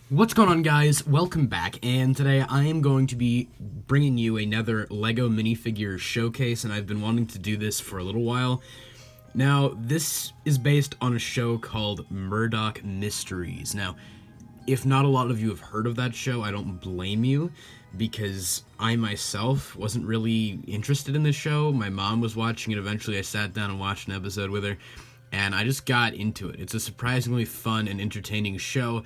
What's going on, guys? Welcome back, and today I am going to be bringing you another LEGO minifigure showcase, and I've been wanting to do this for a little while. Now, this is based on a show called Murdoch Mysteries. Now, if not a lot of you have heard of that show, I don't blame you, because I myself wasn't really interested in this show. My mom was watching it. Eventually I sat down and watched an episode with her, and I just got into it. It's a surprisingly fun and entertaining show.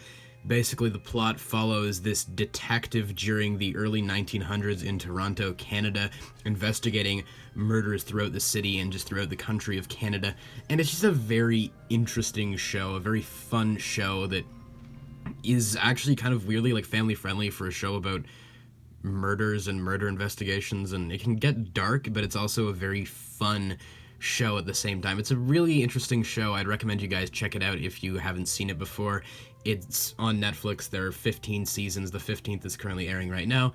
Basically, the plot follows this detective during the early 1900s in Toronto, Canada, investigating murders throughout the city and just throughout the country of Canada. And it's just a very interesting show, a very fun show that is actually kind of weirdly like family friendly for a show about murders and murder investigations, and it can get dark, but it's also a very fun show at the same time. It's a really interesting show. I'd recommend you guys check it out if you haven't seen it before. It's on Netflix. There are 15 seasons. The 15th is currently airing right now.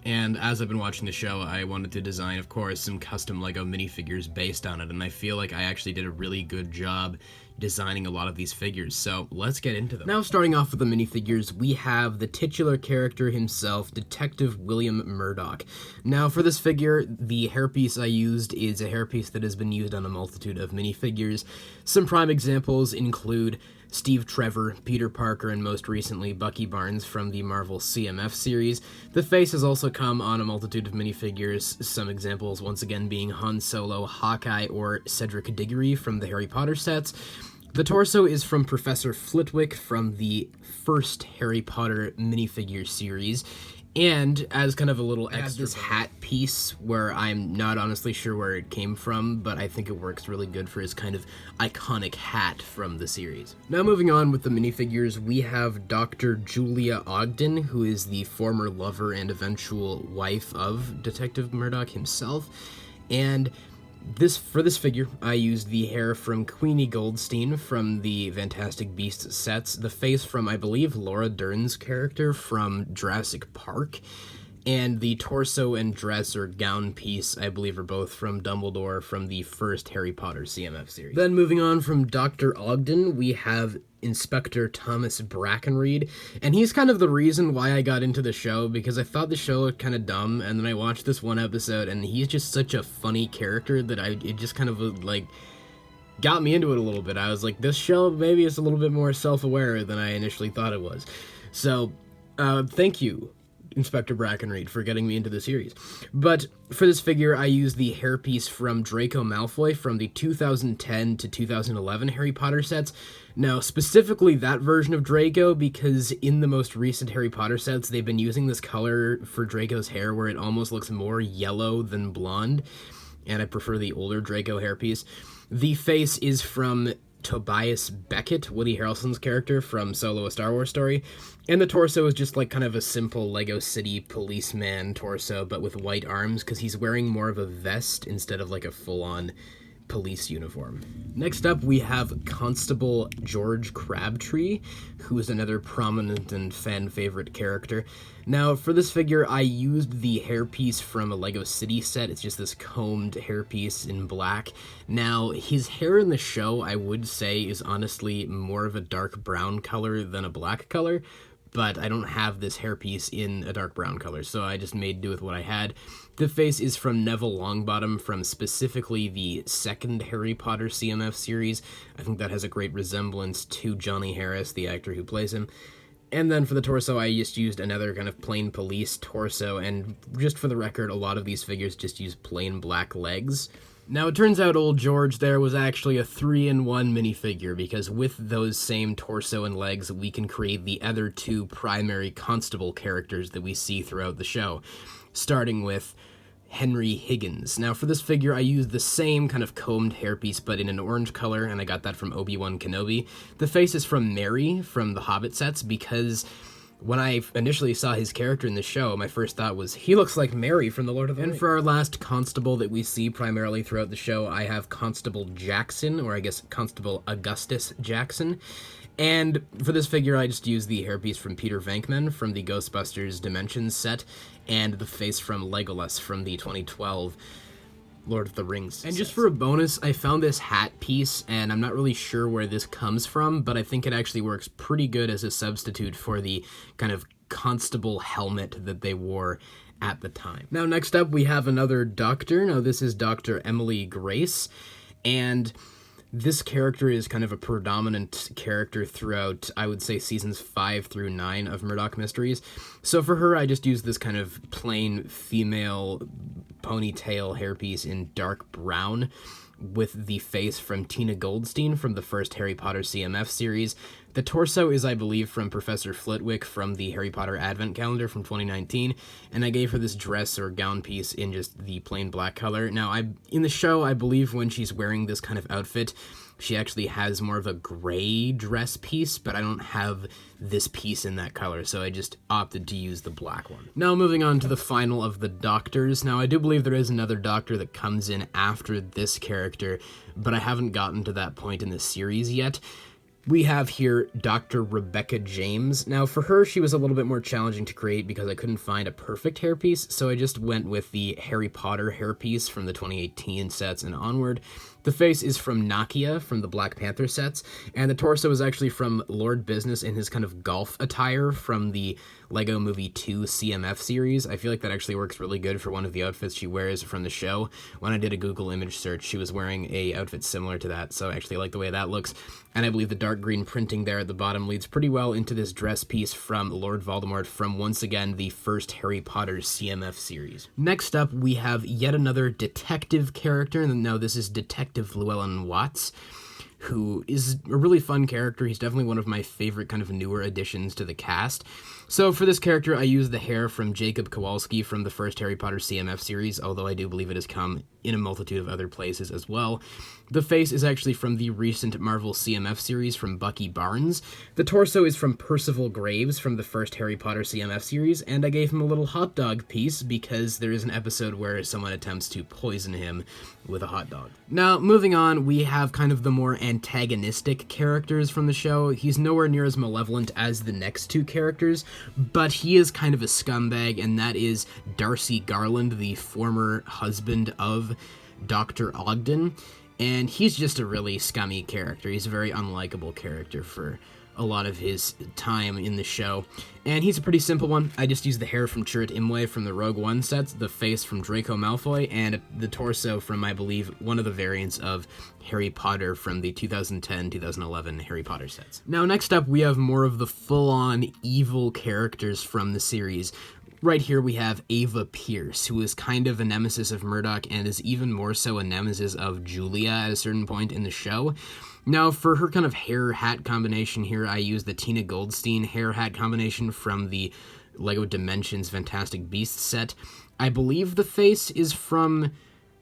And as I've been watching the show, I wanted to design, of course, some custom LEGO minifigures based on it, and I feel like I actually did a really good job designing a lot of these figures, so let's get into them. Now, starting off with the minifigures, we have the titular character himself, Detective William Murdoch. Now, for this figure, the hairpiece I used is a hairpiece that has been used on a multitude of minifigures. Some prime examples include Steve Trevor, Peter Parker, and most recently Bucky Barnes from the Marvel CMF series. The face has also come on a multitude of minifigures, some examples once again being Han Solo, Hawkeye, or Cedric Diggory from the Harry Potter sets. The torso is from Professor Flitwick from the first Harry Potter minifigure series. And as kind of a little extra, this hat piece where I'm not honestly sure where it came from, but I think it works really good for his kind of iconic hat from the series. Now, moving on with the minifigures, we have Dr. Julia Ogden, who is the former lover and eventual wife of Detective Murdoch himself. And for this figure, I used the hair from Queenie Goldstein from the Fantastic Beasts sets, the face from, I believe, Laura Dern's character from Jurassic Park, and the torso and dress or gown piece, I believe, are both from Dumbledore from the first Harry Potter CMF series. Then moving on from Dr. Ogden, we have Inspector Thomas Brackenridge, and he's kind of the reason why I got into the show, because I thought the show looked kind of dumb, and then I watched this one episode, and he's just such a funny character that it just kind of, like, got me into it a little bit. I was like, this show maybe is a little bit more self-aware than I initially thought it was. So, thank you, Inspector Brackenridge, for getting me into the series. But for this figure, I used the hairpiece from Draco Malfoy from the 2010 to 2011 Harry Potter sets. Now, specifically that version of Draco, because in the most recent Harry Potter sets, they've been using this color for Draco's hair where it almost looks more yellow than blonde, and I prefer the older Draco hairpiece. The face is from Tobias Beckett, Woody Harrelson's character from Solo: A Star Wars Story, and the torso is just like kind of a simple Lego City policeman torso, but with white arms, because he's wearing more of a vest instead of like a full-on police uniform. Next up, we have Constable George Crabtree, who is another prominent and fan-favorite character. Now, for this figure, I used the hairpiece from a Lego City set. It's just this combed hairpiece in black. Now, his hair in the show, I would say, is honestly more of a dark brown color than a black color, but I don't have this hairpiece in a dark brown color, so I just made do with what I had. The face is from Neville Longbottom from specifically the second Harry Potter CMF series. I think that has a great resemblance to Johnny Harris, the actor who plays him. And then for the torso, I just used another kind of plain police torso, and just for the record, a lot of these figures just use plain black legs. Now, it turns out old George there was actually a 3-in-1 minifigure, because with those same torso and legs, we can create the other two primary Constable characters that we see throughout the show, starting with Henry Higgins. Now, for this figure, I used the same kind of combed hairpiece, but in an orange color, and I got that from Obi-Wan Kenobi. The face is from Merry from the Hobbit sets, because when I initially saw his character in the show, my first thought was, he looks like Merry from The Lord of the Rings. And for our last Constable that we see primarily throughout the show, I have Constable Jackson, or I guess Constable Augustus Jackson. And for this figure, I just used the hairpiece from Peter Venkman from the Ghostbusters Dimensions set, and the face from Legolas from the 2012 Lord of the Rings. And just for a bonus, I found this hat piece, and I'm not really sure where this comes from, but I think it actually works pretty good as a substitute for the kind of Constable helmet that they wore at the time. Now, next up, we have another doctor. Now, this is Dr. Emily Grace, and this character is kind of a predominant character throughout, I would say, seasons 5 through 9 of Murdoch Mysteries. So for her, I just used this kind of plain female ponytail hairpiece in dark brown with the face from Tina Goldstein from the first Harry Potter CMF series. The torso is, I believe, from Professor Flitwick from the Harry Potter Advent Calendar from 2019, and I gave her this dress or gown piece in just the plain black color. Now, in the show, I believe when she's wearing this kind of outfit, she actually has more of a gray dress piece, but I don't have this piece in that color, so I just opted to use the black one. Now, moving on to the final of the doctors. Now, I do believe there is another doctor that comes in after this character, but I haven't gotten to that point in the series yet. We have here Dr. Rebecca James. Now, for her, she was a little bit more challenging to create because I couldn't find a perfect hairpiece, so I just went with the Harry Potter hairpiece from the 2018 sets and onward. The face is from Nakia from the Black Panther sets, and the torso is actually from Lord Business in his kind of golf attire from the Lego Movie 2 CMF series. I feel like that actually works really good for one of the outfits she wears from the show. When I did a Google image search, she was wearing a outfit similar to that, so I actually like the way that looks. And I believe the dark green printing there at the bottom leads pretty well into this dress piece from Lord Voldemort from, once again, the first Harry Potter CMF series. Next up, we have yet another detective character, and now this is Detective Llewellyn Watts, who is a really fun character. He's definitely one of my favorite kind of newer additions to the cast. So for this character, I used the hair from Jacob Kowalski from the first Harry Potter CMF series, although I do believe it has come in a multitude of other places as well. The face is actually from the recent Marvel CMF series from Bucky Barnes. The torso is from Percival Graves from the first Harry Potter CMF series, and I gave him a little hot dog piece because there is an episode where someone attempts to poison him with a hot dog. Now, moving on, we have kind of the more antagonistic characters from the show. He's nowhere near as malevolent as the next two characters, but he is kind of a scumbag, and that is Darcy Garland, the former husband of Dr. Ogden. And he's just a really scummy character. He's a very unlikable character for a lot of his time in the show. And he's a pretty simple one. I just used the hair from Chirrut Imwe from the Rogue One sets, the face from Draco Malfoy, and the torso from, I believe, one of the variants of Harry Potter from the 2010-2011 Harry Potter sets. Now, next up, we have more of the full-on evil characters from the series. Right here we have Eva Pierce, who is kind of a nemesis of Murdoch and is even more so a nemesis of Julia at a certain point in the show. Now, for her kind of hair-hat combination here, I used the Tina Goldstein hair-hat combination from the LEGO Dimensions Fantastic Beasts set. I believe the face is from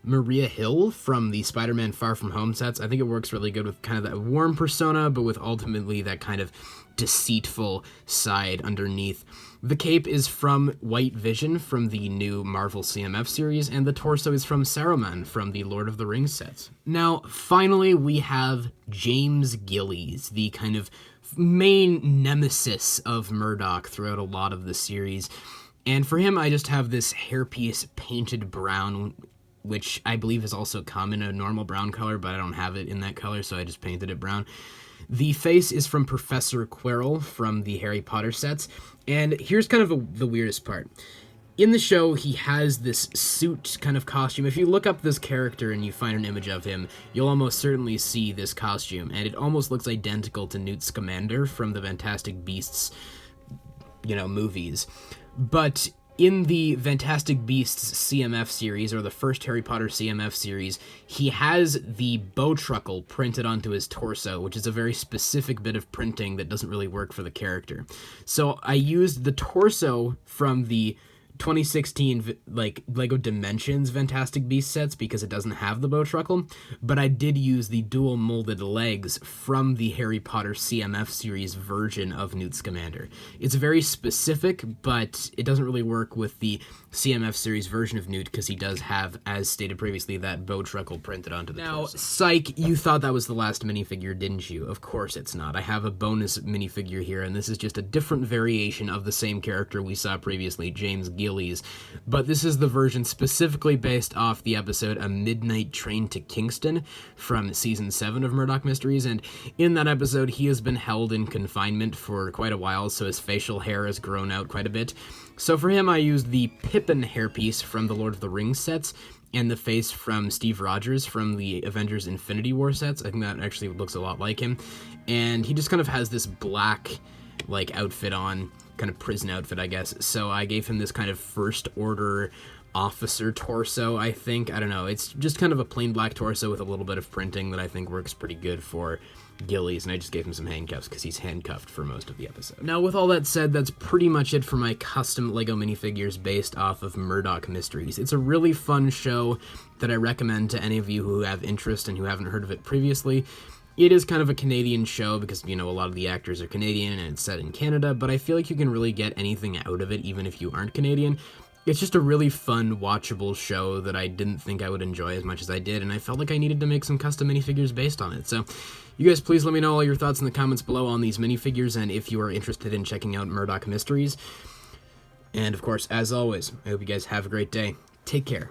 Maria Hill from the Spider-Man Far From Home sets. I think it works really good with kind of that warm persona, but with ultimately that kind of deceitful side underneath. The cape is from White Vision from the new Marvel CMF series, and the torso is from Saruman from the Lord of the Rings sets. Now, finally, we have James Gillies, the kind of main nemesis of Murdoch throughout a lot of the series. And for him, I just have this hairpiece painted brown, which I believe has also come in a normal brown color, but I don't have it in that color, so I just painted it brown. The face is from Professor Quirrell from the Harry Potter sets, and here's kind of the weirdest part. In the show, he has this suit kind of costume. If you look up this character and you find an image of him, you'll almost certainly see this costume, and it almost looks identical to Newt Scamander from the Fantastic Beasts, movies. But in the Fantastic Beasts CMF series, or the first Harry Potter CMF series, he has the bowtruckle printed onto his torso, which is a very specific bit of printing that doesn't really work for the character. So I used the torso from the 2016 LEGO Dimensions Fantastic Beasts sets because it doesn't have the bowtruckle, but I did use the dual molded legs from the Harry Potter CMF series version of Newt Scamander. It's very specific, but it doesn't really work with the CMF series version of Newt because he does have, as stated previously, that bowtruckle printed onto the torso. Now, psych, you thought that was the last minifigure, didn't you? Of course it's not. I have a bonus minifigure here, and this is just a different variation of the same character we saw previously, James Gillies. Gillies, but this is the version specifically based off the episode A Midnight Train to Kingston from Season 7 of Murdoch Mysteries, and in that episode he has been held in confinement for quite a while, so his facial hair has grown out quite a bit. So for him I used the Pippin hairpiece from the Lord of the Rings sets, and the face from Steve Rogers from the Avengers Infinity War sets. I think that actually looks a lot like him. And he just kind of has this black, like, outfit on, kind of prison outfit, I guess. So I gave him this kind of First Order officer torso, I think. I don't know. It's just kind of a plain black torso with a little bit of printing that I think works pretty good for Gillies, and I just gave him some handcuffs because he's handcuffed for most of the episode. Now, with all that said, that's pretty much it for my custom LEGO minifigures based off of Murdoch Mysteries. It's a really fun show that I recommend to any of you who have interest and who haven't heard of it previously. It is kind of a Canadian show because, you know, a lot of the actors are Canadian and it's set in Canada, but I feel like you can really get anything out of it even if you aren't Canadian. It's just a really fun, watchable show that I didn't think I would enjoy as much as I did, and I felt like I needed to make some custom minifigures based on it. So, you guys please let me know all your thoughts in the comments below on these minifigures, and if you are interested in checking out Murdoch Mysteries. And, of course, as always, I hope you guys have a great day. Take care.